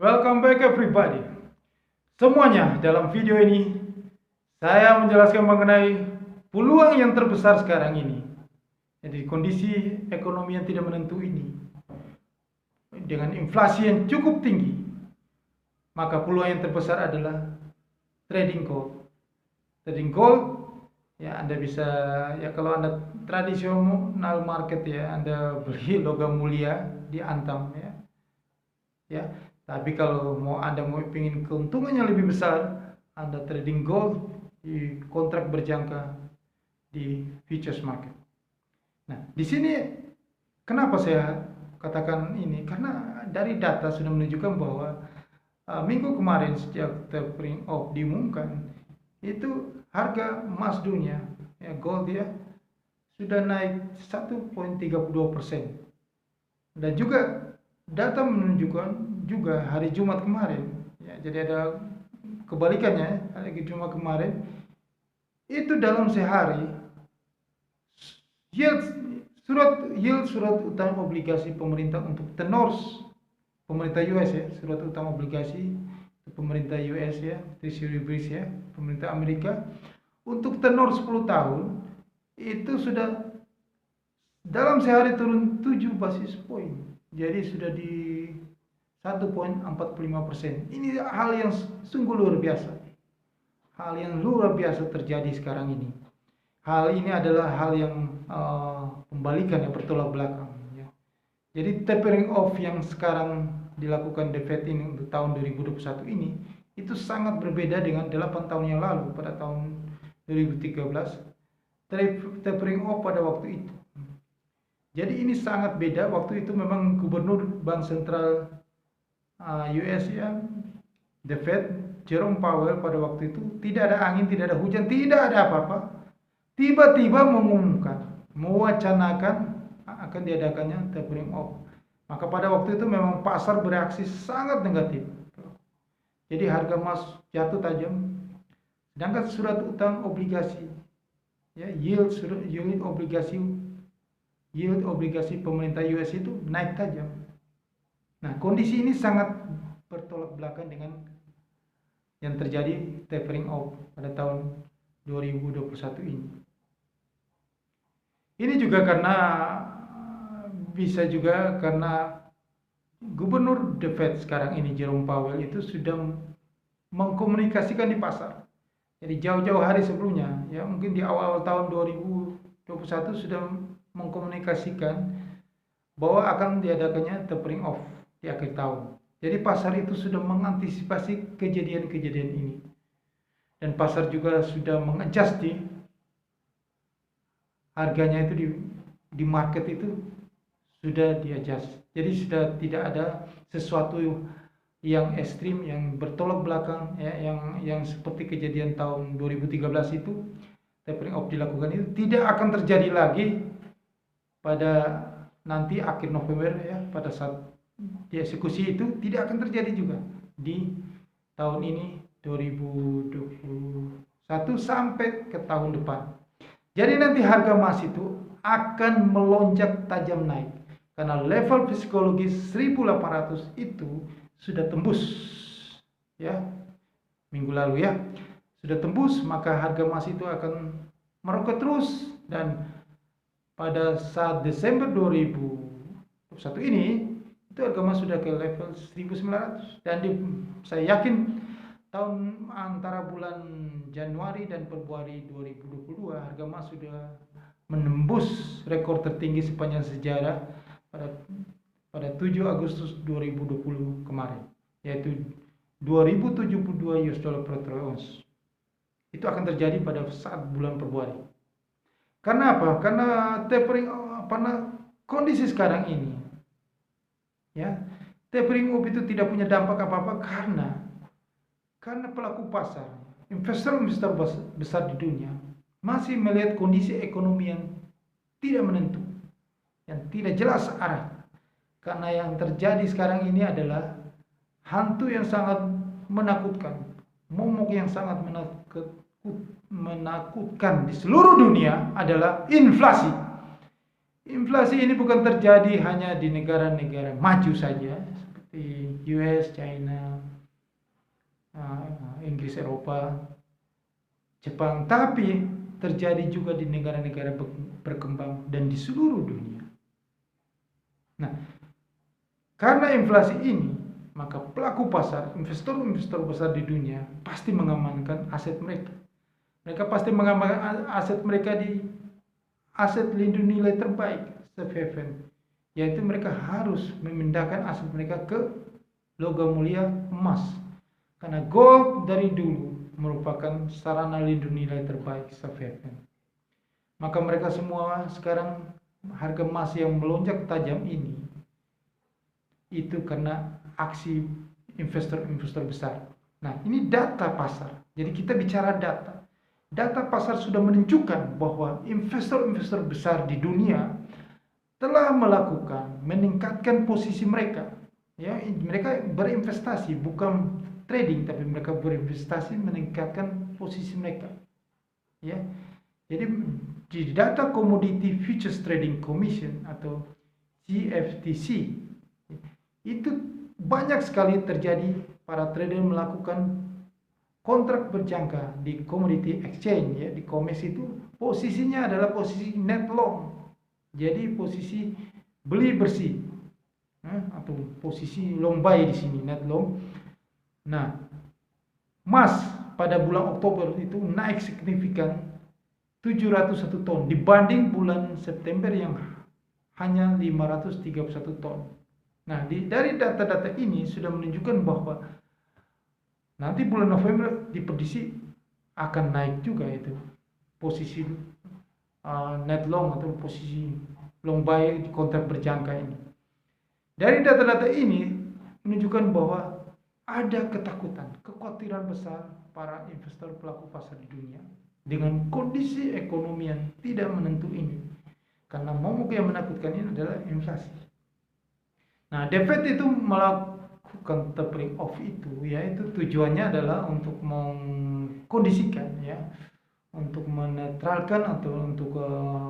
Welcome back everybody. Semuanya dalam video ini saya menjelaskan mengenai peluang yang terbesar sekarang ini. Jadi kondisi ekonomi yang tidak menentu ini dengan inflasi yang cukup tinggi, maka peluang yang terbesar adalah trading gold. Trading gold ya Anda bisa kalau Anda tradisional market ya Anda beli logam mulia di Antam ya. Tapi kalau Anda mau ingin keuntungannya lebih besar, Anda trading gold di kontrak berjangka di futures market. Nah, di sini kenapa saya katakan ini? Karena dari data sudah menunjukkan bahwa minggu kemarin sejak tapering off diumumkan, itu harga emas dunia ya gold ya sudah naik 1,32%. Dan juga data menunjukkan juga hari Jumat kemarin ya, jadi ada kebalikannya. Hari Jumat kemarin itu dalam sehari yield surat utang obligasi pemerintah untuk tenor pemerintah US ya, surat utang obligasi pemerintah US ya, Treasury Bills ya, pemerintah Amerika untuk tenor 10 tahun itu sudah dalam sehari turun 7 basis point. Jadi sudah di 1,45%. Ini hal yang sungguh luar biasa. Hal yang luar biasa terjadi sekarang ini. Hal ini adalah hal yang pembalikan yang bertolak belakang. Ya. Jadi tapering off yang sekarang dilakukan The Fed ini untuk tahun 2021 ini itu sangat berbeda dengan 8 tahun yang lalu pada tahun 2013. Tapering off pada waktu itu. Jadi ini sangat beda. Waktu itu memang gubernur Bank Sentral US ya, The Fed, Jerome Powell pada waktu itu tidak ada angin, tidak ada hujan, tidak ada apa-apa. Tiba-tiba mengumumkan, mewacanakan akan diadakannya tapering off. Maka pada waktu itu memang pasar bereaksi sangat negatif. Jadi harga emas jatuh tajam. Sedangkan surat utang obligasi, ya yield obligasi pemerintah US itu naik tajam. Nah, kondisi ini sangat bertolak belakang dengan yang terjadi tapering off pada tahun 2021 ini. Ini juga bisa juga karena gubernur The Fed sekarang ini Jerome Powell itu sudah mengkomunikasikan di pasar. Jadi jauh-jauh hari sebelumnya, ya mungkin di awal tahun 2021 sudah mengkomunikasikan bahwa akan diadakannya tapering off di akhir tahun. Jadi pasar itu sudah mengantisipasi kejadian-kejadian ini. Dan pasar juga sudah mengadjust harganya itu di market itu sudah di-adjust. Jadi sudah tidak ada sesuatu yang ekstrim, yang bertolak belakang ya, yang seperti kejadian tahun 2013 itu tapering off dilakukan itu tidak akan terjadi lagi pada nanti akhir November ya, pada saat dieksekusi itu tidak akan terjadi juga di tahun ini 2021 sampai ke tahun depan. Jadi nanti harga emas itu akan melonjak tajam naik karena level psikologis 1800 itu sudah tembus ya minggu lalu ya, sudah tembus, maka harga emas itu akan meroket terus. Dan pada saat Desember 2021 ini itu harga emas sudah ke level 1900 dan saya yakin tahun antara bulan Januari dan Februari 2022 harga emas sudah menembus rekor tertinggi sepanjang sejarah pada 7 Agustus 2020 kemarin, yaitu 2072 US dollar per troy ounce. Itu akan terjadi pada saat bulan Februari. Karena apa? Karena tapering, karena kondisi sekarang ini ya, tapering off itu tidak punya dampak apa-apa karena pelaku pasar, investor besar di dunia masih melihat kondisi ekonomi yang tidak menentu, yang tidak jelas arah. Karena yang terjadi sekarang ini adalah hantu yang sangat menakutkan, momok yang sangat menakutkan di seluruh dunia adalah inflasi. Inflasi ini bukan terjadi hanya di negara-negara maju saja, di US, China, Inggris, Eropa, Jepang, tapi terjadi juga di negara-negara berkembang dan di seluruh dunia. Nah, karena inflasi ini, maka pelaku pasar, investor-investor besar di dunia pasti mengamankan aset mereka. Mereka pasti mengamankan aset mereka di aset lindung nilai terbaik, safe haven, yaitu mereka harus memindahkan aset mereka ke logam mulia emas. Karena gold dari dulu merupakan sarana lindung nilai terbaik, safe haven. Maka mereka semua sekarang harga emas yang melonjak tajam ini itu karena aksi investor-investor besar. Nah, ini data pasar. Jadi kita bicara data. Data pasar sudah menunjukkan bahwa investor-investor besar di dunia telah meningkatkan posisi mereka. Ya, mereka berinvestasi bukan trading, tapi mereka berinvestasi meningkatkan posisi mereka. Ya. Jadi di data Commodity Futures Trading Commission atau CFTC itu banyak sekali terjadi para trader melakukan kontrak berjangka di commodity exchange, ya. Di COMEX itu posisinya adalah posisi net long, jadi posisi beli bersih, atau posisi long buy di sini, net long. Nah, emas pada bulan Oktober itu naik signifikan 701 ton dibanding bulan September yang hanya 531 ton. Nah, dari data-data ini sudah menunjukkan bahwa nanti bulan November diprediksi akan naik juga itu posisi net long atau posisi long buy di kontrak berjangka ini. Dari data-data ini menunjukkan bahwa ada ketakutan, kekhawatiran besar para investor pelaku pasar di dunia dengan kondisi ekonomi yang tidak menentu ini. Karena momok yang menakutkan ini adalah inflasi. Nah, The Fed itu melakukan tapering off itu, yaitu tujuannya adalah untuk mengkondisikan, ya, untuk menetralkan atau untuk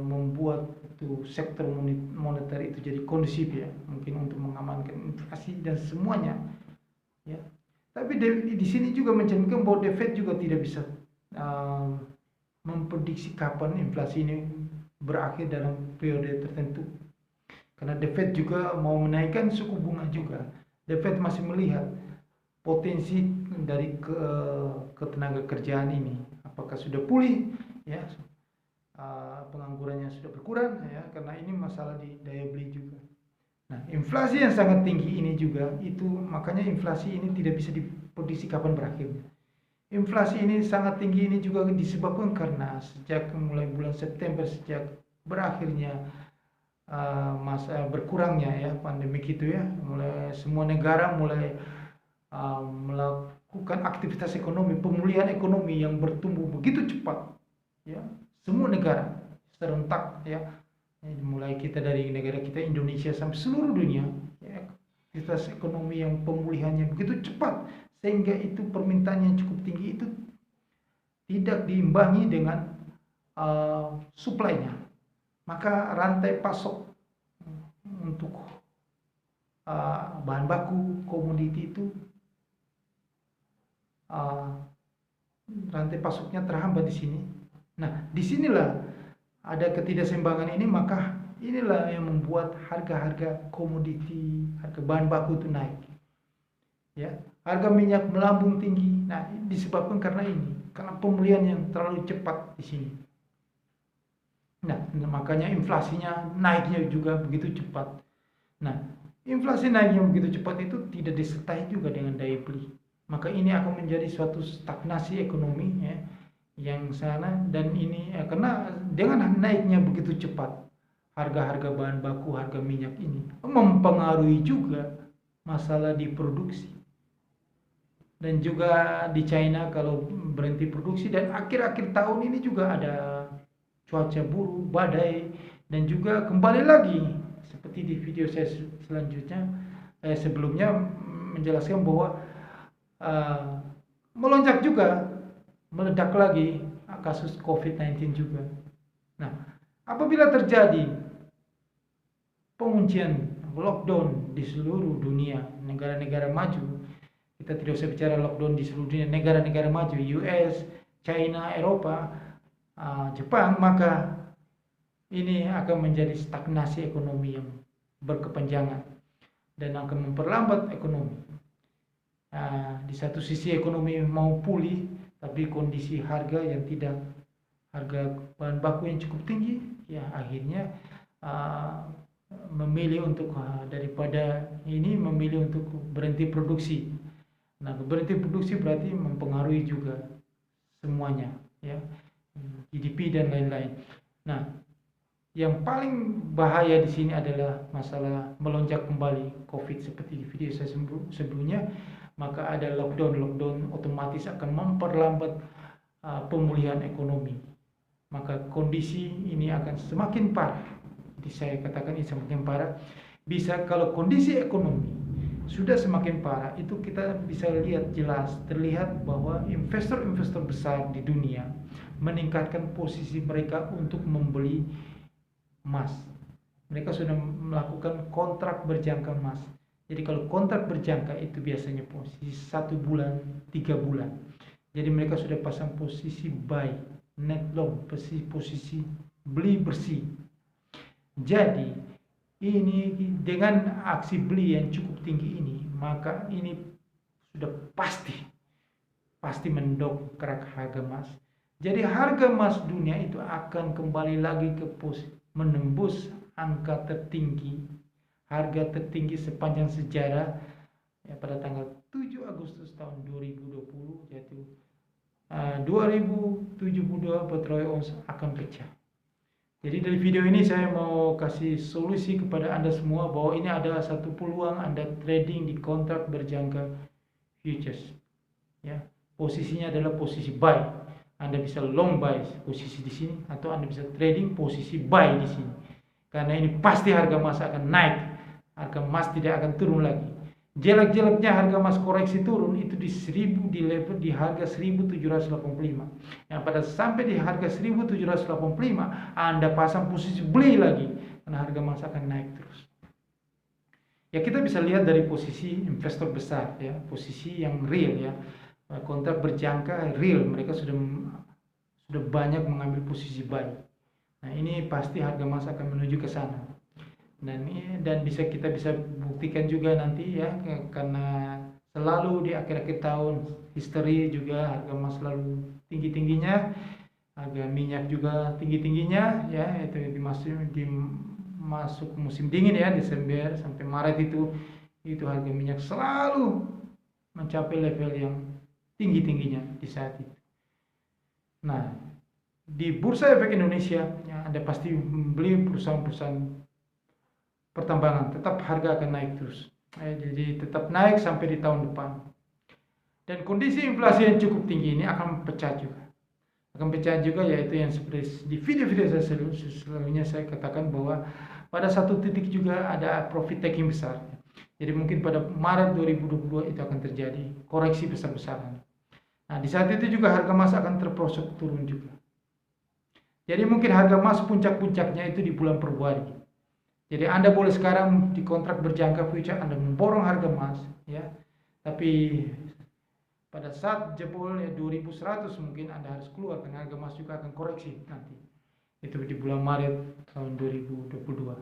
membuat itu sektor moneter itu jadi kondusif, ya, mungkin untuk mengamankan inflasi dan semuanya, ya. Tapi di sini juga mencerminkan bahwa The Fed juga tidak bisa memprediksi kapan inflasi ini berakhir dalam periode tertentu. Karena The Fed juga mau menaikkan suku bunga juga. The Fed masih melihat potensi dari ketenaga kerjaan ini. Apakah sudah pulih, ya, penganggurannya sudah berkurang, ya, karena ini masalah di daya beli juga. Nah, inflasi yang sangat tinggi ini juga itu makanya inflasi ini tidak bisa diprediksi kapan berakhirnya. Inflasi ini sangat tinggi ini juga disebabkan karena sejak mulai bulan September, sejak berakhirnya masa berkurangnya, ya, pandemi gitu, ya, mulai semua negara mulai melakukan aktivitas ekonomi, pemulihan ekonomi yang bertumbuh begitu cepat, ya, semua negara serentak, ya, mulai kita dari negara kita Indonesia sampai seluruh dunia, ya, aktivitas ekonomi yang pemulihannya begitu cepat sehingga itu permintaan yang cukup tinggi itu tidak diimbangi dengan supply-nya. Maka rantai pasok untuk bahan baku komoditi itu rantai pasoknya terhambat di sini. Nah, disinilah ada ketidakseimbangan ini, maka inilah yang membuat harga-harga komoditi, harga bahan baku itu naik. Ya, harga minyak melambung tinggi. Nah, disebabkan karena ini, karena pemulihan yang terlalu cepat di sini. Nah, makanya inflasinya naiknya juga begitu cepat. Nah, inflasi naiknya begitu cepat itu tidak disertai juga dengan daya beli. Maka ini akan menjadi suatu stagnasi ekonomi, ya, yang sana, dan ini ya, karena dengan naiknya begitu cepat harga-harga bahan baku, harga minyak ini mempengaruhi juga masalah di produksi. Dan juga di China kalau berhenti produksi, dan akhir-akhir tahun ini juga ada cuaca buruk, badai, dan juga kembali lagi seperti di video saya selanjutnya, sebelumnya menjelaskan bahwa melonjak juga, meledak lagi kasus COVID-19 juga. Nah, apabila terjadi penguncian lockdown di seluruh dunia, negara-negara maju. Kita tidak usah bicara lockdown di seluruh dunia, negara-negara maju, US, China, Eropa, Jepang, maka ini akan menjadi stagnasi ekonomi yang berkepanjangan dan akan memperlambat ekonomi. Di satu sisi ekonomi mau pulih, tapi kondisi harga yang tidak, harga bahan baku yang cukup tinggi, ya akhirnya memilih untuk daripada ini memilih untuk berhenti produksi. Nah, berhenti produksi berarti mempengaruhi juga semuanya, ya, GDP dan lain-lain. Nah, yang paling bahaya di sini adalah masalah melonjak kembali COVID seperti di video saya sebelumnya, maka ada lockdown otomatis akan memperlambat pemulihan ekonomi. Maka kondisi ini akan semakin parah. Jadi saya katakan ini semakin parah. Bisa kalau kondisi ekonomi sudah semakin parah, itu kita bisa lihat jelas, terlihat bahwa investor-investor besar di dunia meningkatkan posisi mereka untuk membeli emas. Mereka sudah melakukan kontrak berjangka emas. Jadi kalau kontrak berjangka itu biasanya posisi 1 bulan, 3 bulan. Jadi mereka sudah pasang posisi buy, net long, posisi beli bersih. Jadi ini dengan aksi beli yang cukup tinggi ini, maka ini sudah pasti mendongkrak harga emas. Jadi harga emas dunia itu akan kembali lagi ke menembus angka tertinggi, harga tertinggi sepanjang sejarah, ya, pada tanggal 7 Agustus tahun 2020, yaitu 2072 petroleum ons akan pecah. Jadi dari video ini saya mau kasih solusi kepada Anda semua bahwa ini ada satu peluang Anda trading di kontrak berjangka futures. Ya, posisinya adalah posisi buy. Anda bisa long buy posisi di sini, atau Anda bisa trading posisi buy di sini. Karena ini pasti harga emas akan naik. Harga emas tidak akan turun lagi. Jelek-jeleknya harga emas koreksi turun itu di level di harga 1785. Yang pada sampai di harga 1785 Anda pasang posisi beli lagi, karena harga emas akan naik terus. Ya, kita bisa lihat dari posisi investor besar, ya, posisi yang real, ya, kontrak berjangka real, mereka sudah banyak mengambil posisi buy. Nah, ini pasti harga emas akan menuju ke sana. Dan kita bisa buktikan juga nanti, ya, karena selalu di akhir-akhir tahun history juga harga emas selalu tinggi-tingginya, harga minyak juga tinggi-tingginya, ya, itu masuk musim dingin, ya, Desember sampai Maret itu harga minyak selalu mencapai level yang tinggi-tingginya di saat itu. Nah, di Bursa Efek Indonesia, ya, Anda pasti membeli perusahaan-perusahaan pertambangan, tetap harga akan naik terus. Jadi tetap naik sampai di tahun depan. Dan kondisi inflasi yang cukup tinggi ini akan pecah juga. Akan pecah juga, yaitu yang seperti di video-video saya sebelumnya saya katakan bahwa pada satu titik juga ada profit taking besar. Jadi mungkin pada Maret 2022 itu akan terjadi koreksi besar-besaran. Nah, di saat itu juga harga emas akan terprosok turun juga. Jadi mungkin harga emas puncak-puncaknya itu di bulan Februari. Jadi Anda boleh sekarang di kontrak berjangka future Anda memborong harga emas, ya. Tapi pada saat jebol, ya, 2100 mungkin Anda harus keluar, karena harga emas juga akan koreksi nanti. Itu di bulan Maret tahun 2022.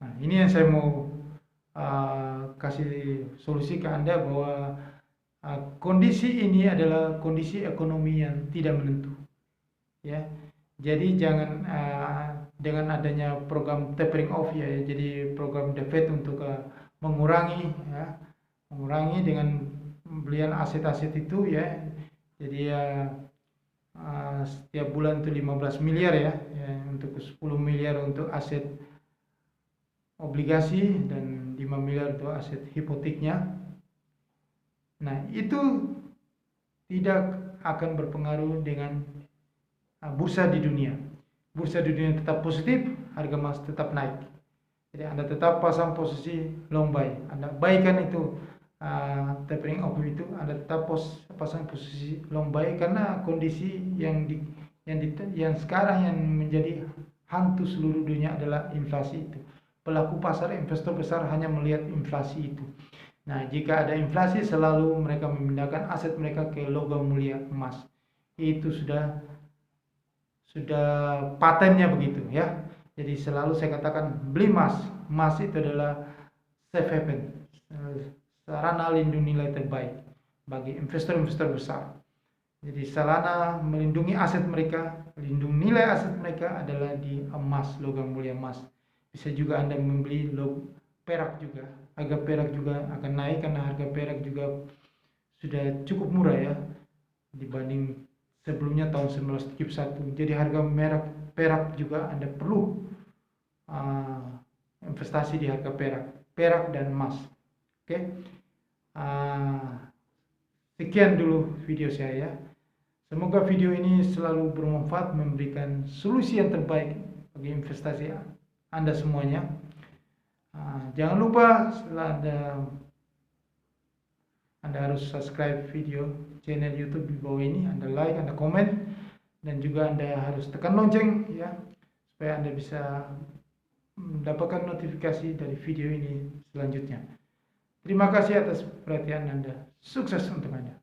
Nah, ini yang saya mau kasih solusi ke Anda, bahwa kondisi ini adalah kondisi ekonomi yang tidak menentu, ya. Jadi jangan dengan adanya program tapering off, ya, jadi program The Fed untuk mengurangi dengan pembelian aset-aset itu, ya. Jadi setiap bulan itu 15 miliar, ya, untuk 10 miliar untuk aset obligasi dan 5 miliar untuk aset hipoteknya. Nah, itu tidak akan berpengaruh dengan bursa di dunia. Bursa di dunia tetap positif, harga emas tetap naik. Jadi Anda tetap pasang posisi long buy. Anda baikan itu tapering off itu, Anda tetap pasang posisi long buy, karena kondisi yang sekarang yang menjadi hantu seluruh dunia adalah inflasi itu. pelaku pasar investor besar hanya melihat inflasi itu. Nah, jika ada inflasi selalu mereka memindahkan aset mereka ke logam mulia emas. Itu sudah patennya begitu ya. Jadi selalu saya katakan beli emas. Emas itu adalah safe haven, sarana lindung nilai terbaik bagi investor-investor besar. Jadi sarana melindungi aset mereka, lindung nilai aset mereka adalah di emas, logam mulia emas. Bisa juga Anda membeli perak juga. Harga perak juga akan naik karena harga perak juga sudah cukup murah ya dibanding sebelumnya tahun 1971. Jadi harga perak juga Anda perlu investasi di harga perak dan emas. Oke. Sekian dulu video saya ya. Semoga video ini selalu bermanfaat, memberikan solusi yang terbaik bagi investasi Anda semuanya. Jangan lupa setelah Anda harus subscribe video channel YouTube di bawah ini, Anda like, Anda komen, dan juga Anda harus tekan lonceng ya supaya Anda bisa mendapatkan notifikasi dari video ini selanjutnya. Terima kasih atas perhatian Anda. Sukses untuk Anda.